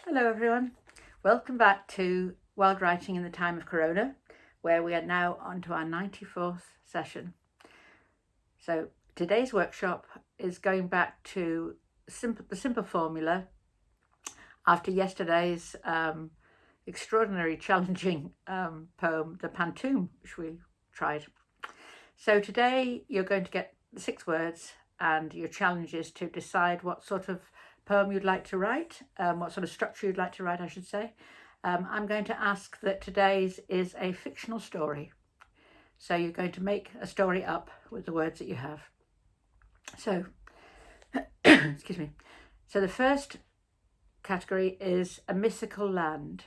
Hello everyone, welcome back to Wild Writing in the Time of Corona, where we are now on to our 94th session. So today's workshop is going back to the simple formula after yesterday's extraordinary challenging poem, The Pantoum, which we tried. So today you're going to get 6 words, and your challenge is to decide what sort of poem you'd like to write, what sort of structure you'd like to write, I should say. I'm going to ask that today's is a fictional story. So you're going to make a story up with the words that you have. So, excuse me. So the first category is a mythical land.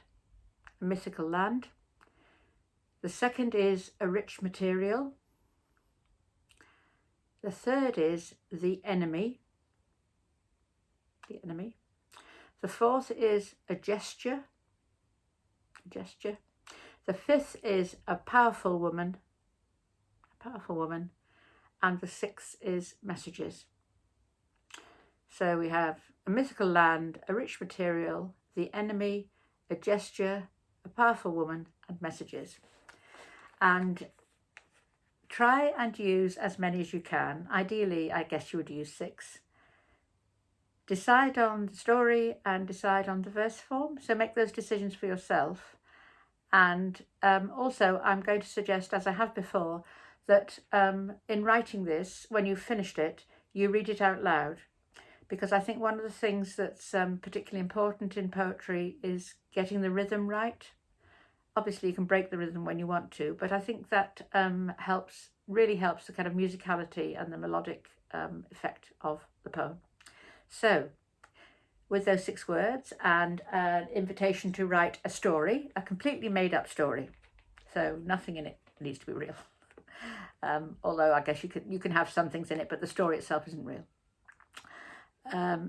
A mythical land. The second is a rich material. The third is the enemy. The enemy. The fourth is a gesture. Gesture. The fifth is a powerful woman. A powerful woman. And the sixth is messages. So we have a mythical land, a rich material, the enemy, a gesture, a powerful woman, and messages. And try and use as many as you can. Ideally, I guess you would use 6. Decide on the story and decide on the verse form. So make those decisions for yourself. And also, I'm going to suggest, as I have before, that in writing this, when you've finished it, you read it out loud. Because I think one of the things that's particularly important in poetry is getting the rhythm right. Obviously, you can break the rhythm when you want to, but I think that really helps the kind of musicality and the melodic effect of the poem. So, with those 6 words and an invitation to write a story, a completely made-up story, so nothing in it needs to be real. Although I guess you can have some things in it, but the story itself isn't real.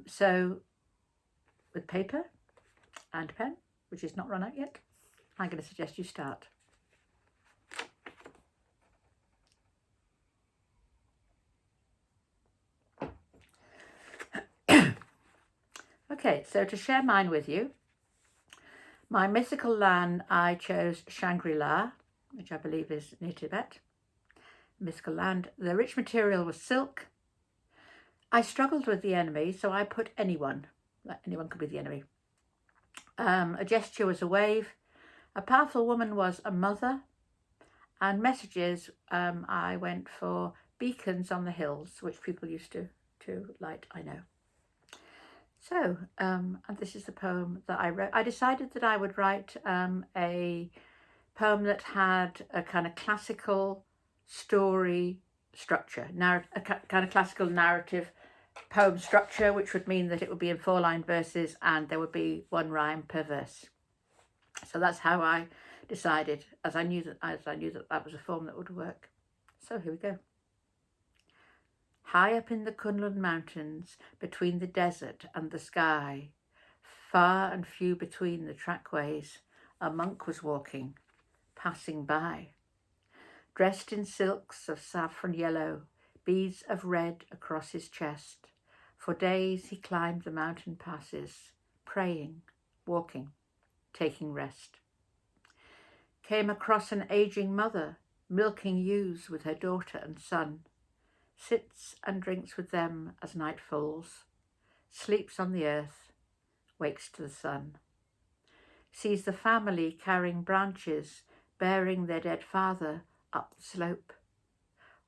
So, with paper and pen, which is not run out yet, I'm going to suggest you start. Okay, so to share mine with you, my mythical land, I chose Shangri-La, which I believe is near Tibet. Mythical land. The rich material was silk. I struggled with the enemy, so I put anyone. Anyone could be the enemy. A gesture was a wave. A powerful woman was a mother. And messages, I went for beacons on the hills, which people used to light, I know. So, and this is the poem that I wrote. I decided that I would write a poem that had a kind of classical story structure, a kind of classical narrative poem structure, which would mean that it would be in 4-line verses and there would be 1 rhyme per verse. So that's how I decided, as I knew that was a form that would work. So here we go. High up in the Kunlun mountains, between the desert and the sky, far and few between the trackways, a monk was walking, passing by. Dressed in silks of saffron yellow, beads of red across his chest, for days he climbed the mountain passes, praying, walking, taking rest. Came across an aging mother, milking ewes with her daughter and son, sits and drinks with them as night falls, sleeps on the earth, wakes to the sun. Sees the family carrying branches, bearing their dead father up the slope.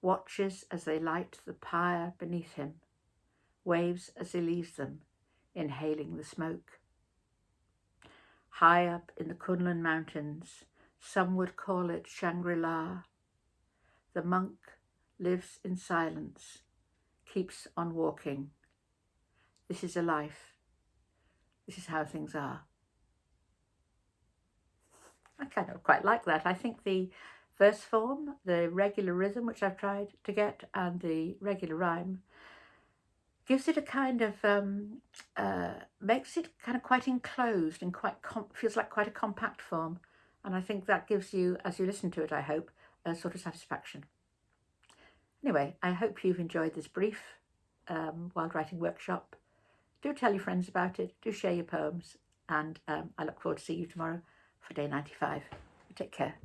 Watches as they light the pyre beneath him, waves as he leaves them, inhaling the smoke. High up in the Kunlun mountains, some would call it Shangri-La. The monk lives in silence, keeps on walking. This is a life. This is how things are. I kind of quite like that. I think the verse form, the regular rhythm, which I've tried to get, and the regular rhyme, gives it a kind of, makes it kind of quite enclosed and quite feels like quite a compact form. And I think that gives you, as you listen to it, I hope, a sort of satisfaction. Anyway, I hope you've enjoyed this brief Wild Writing workshop. Do tell your friends about it. Do share your poems. and I look forward to seeing you tomorrow for day 95. Take care.